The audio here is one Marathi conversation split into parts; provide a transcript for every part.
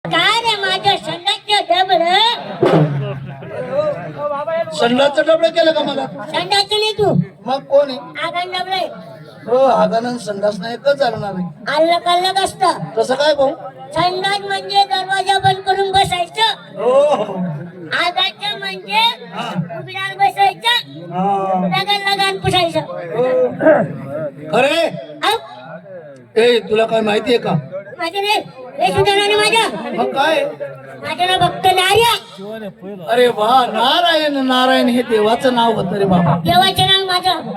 काय रे माझ्या संडासचं डबड संडासचं डबडं केलं का मला? संडासचं नाही तू मग कोण आहे? आगन डबडे हो, आगानंद संडास नाही एकच चालणार आहे. अलग अलग असतं. कसं काय भाऊ? संडास म्हणजे दरवाजा बंद करून बसायचं. हो आगाचं म्हणजे उघड्यावर बसायचं, लगान लगान पुसायचं. अरे औ, ए तुला काय माहितीये का? माझं रे हे सुद्धा नाही माझ्या मग काय? माझं नाव भक्त नार्या. अरे वा, नारायण नारायण हे देवाचं नाव होतं रे बाबा. देवाचे नाव माझं.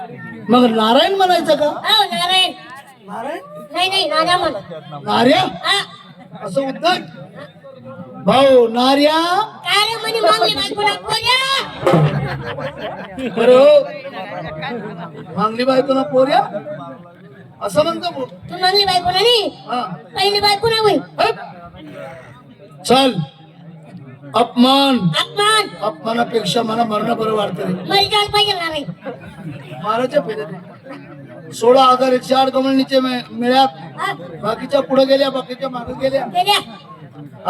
मग नारायण म्हणायचं का? हो नारायण. नारायण नाही नाही नारा म्हण. नार्या हा असं उद्धट भाऊ नार्या. काय रे म्हणे मागली बायकोला पोऱ्या. अरे हो, मागली बायको ना पोऱ्या असं म्हणतो भाऊ. तू मागली बायको नाही, हा. पहिली बायको ना होई. चल, अपमान अपमान अपमानापेक्षा मला मरणं बरं वाटतं रे. मरी जायला पाहिजे नारायण. मारायच्या पहिले 16,108 गवळणीचे मिळ्यात. हा, बाकीच्या पुढे गेल्या, बाकीच्या मागे गेल्या. गेल्या.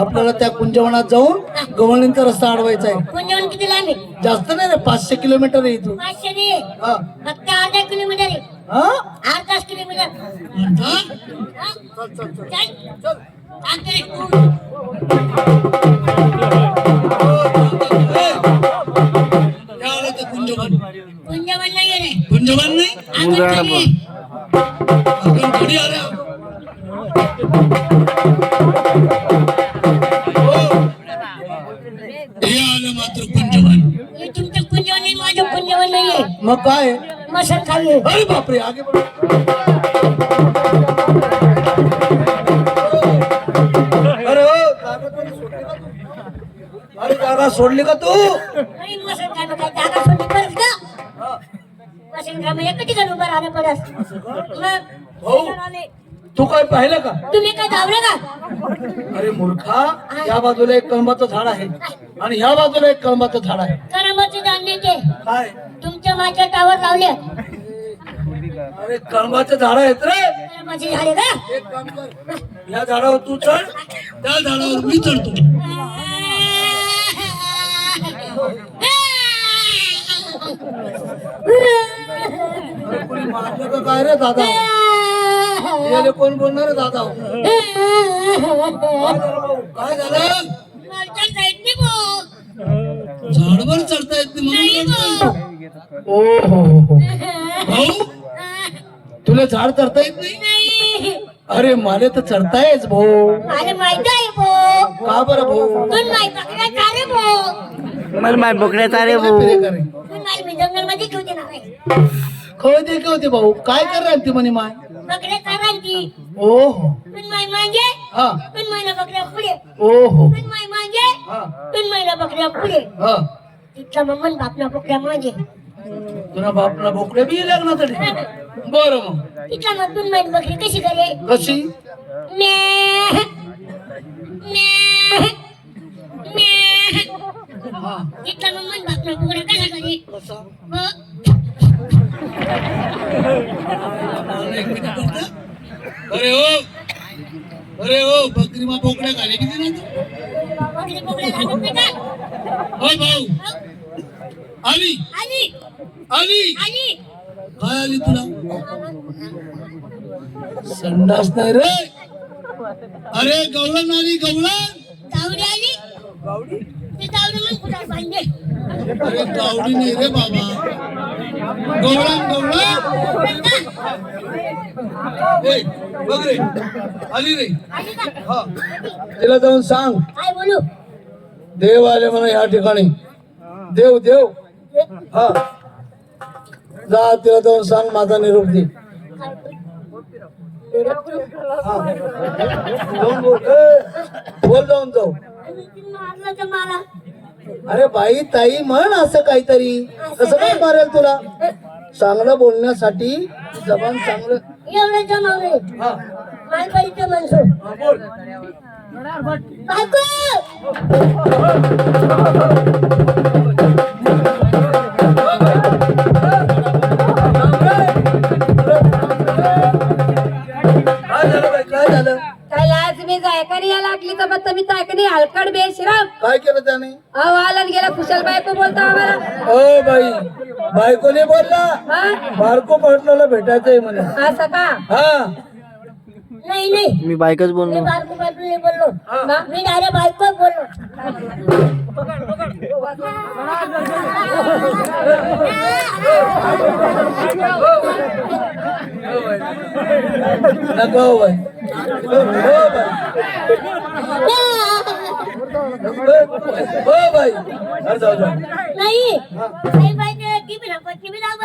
आपल्याला त्या कुंजवनात जाऊन गवळणींचा रस्ता अडवायचा आहे. कुंजवन किती लांब आहे? जास्त नाही रे, 500 किलोमीटर आहे इथून. 500 नाही, हा. फक्त अर्धा किलोमीटर आहे. हा? अर्धा किलोमीटर. आता? हा? चल, चल, चल. चल. सांगते रे. त्या आलं ते कुंजवन. कुंजवन नाही आहे रे. कुंजवन नाही? आगनखडी आहे. आगनखडी आल्या. हे आलं मात्र कुंजवन. हे तुमचं कुंजवन नाही, माझं कुंजवन नाही आहे. मग काय? मसन खाली आहे. अरे बापरे, आगे बढ़ो. अरे हो, जागा सोडली का तू? नाही, मसन खाणं काय जागा सोडली परत का? मसन खाणं एका ठिकाणी उभं राहणं पडत. भाऊ. मग आले. तू काय पाहिलं का? तुम्ही काय धावलं का? अरे मूर्खा, या बाजूला एक कळंबाचं झाड आहे आणि ह्या बाजूला एक कळंबाचं झाड आहे. करामती जाणले ते काय? तुमच्या माझ्या टावर लावले. अरे कळंबाचं झाड आहेत रे. करामती झाले का? एक काम कर, या झाडावर तू चढ, त्या झाडावर मी चढतो. अरे कोणी मारलं का काय रे दादा? याले कोण बोलणार रे दादा? काय झालं? मागच्या साईडने बघ. झाडवर चढता येत नाही नाही म्हणून. बघ. ओ हो भाऊ, तुला झाड चढता येत नाही? नाही. अरे मला तर चढतायच भाऊ. अरे माहिती आहे बो. का बरं भाऊ? तू माहिती पकडा चाले बो. मला माय बकड्या तारे काय भाऊ. फिरे करे? तू माहिती मी जंगल मध्ये ठेवते ना रे. खळ दे की होते भाऊ, काय करणार ती म्हणे माय? बकऱ्या चारांची. ओहो. तू माय मागे. हा. तू मायला बकऱ्या पुढे. ओहो. तू माय मागे. हा. तू मायला बकऱ्या पुढे. हा. तिथला मम्मन बापना बकऱ्या मागे. तुला बापला बोकड्या बी लागणार तरी. बरं मग तिथला मग तू माय बकरी कशी करे? कशी? म्या. म्या. म्या. हा. तिथला मम्मन बापना बकऱ्या कशा करे? कसा? बघ. अरे हो, अरे हो, बकरी मा बोकड्या घाले किती ना? बकरी बकऱ्या लागत नाही का? होय भाऊ. आली आली. आली. आली. काय आली तुला? संडास नाही रे. अरे गवळण आली, गवळण. गावडी आली. गावडी? ती गावडी मग कुठं बांधले? अरे गावडी नाही रे बाबा, गवळण गवळण. ए, बघ रे, आली रे. आली का? हा, तिला जाऊन सांग काय बोलू? देव आले म्हणा या ठिकाणी. देव देव. हा, जा तिला जाऊन सांग माझा निरोप दे. हा. जाऊन बोल. बोल जाऊन जाऊ. मारलं तर मला. अरे बाई ताई म्हण असं काहीतरी. कसं काय मारेल तुला? चांगलं बोलण्यासाठी जबान चांगलं. एवढं जमावले. हा, मालपाडीचं माणसं. हा, बोल. बायको! काय झालं बाई, काय झालं? काय आज मी जायकारी या लागली तर तुम्ही ताकणी हलकड बेश्रम काय केलं त्याने अहो आला आणि गेला कुशल बायको बोलता आम्हाला ओ बाई बायकोने बोलला हा? बारको पाटलाला भेटायचंय म्हणे असं का हा नाही नाही मी बायकच मी बोललो. बारको बारको नाही बोललो मी डायरेक्ट बायको बोललो नको हो बाई हो बाई हो बाई अरे जाऊ जाऊ नाही नाही पाहिजे टीव्ही नको टीव्ही लाव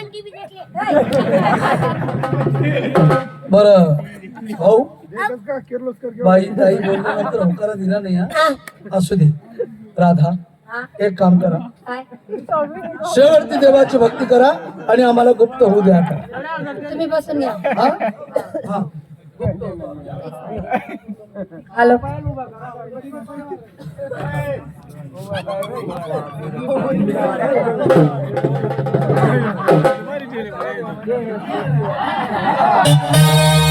टीव्ही देखले बरं भाऊ बाई ताई बोलल्यानंतर होकारा दिला नाही हा असू दे राधा एक काम करा काय शेवटची देवाची भक्ती करा आणि आम्हाला गुप्त होऊ द्या आता तुम्ही बसून घ्या हा हा हॅलो Thank you.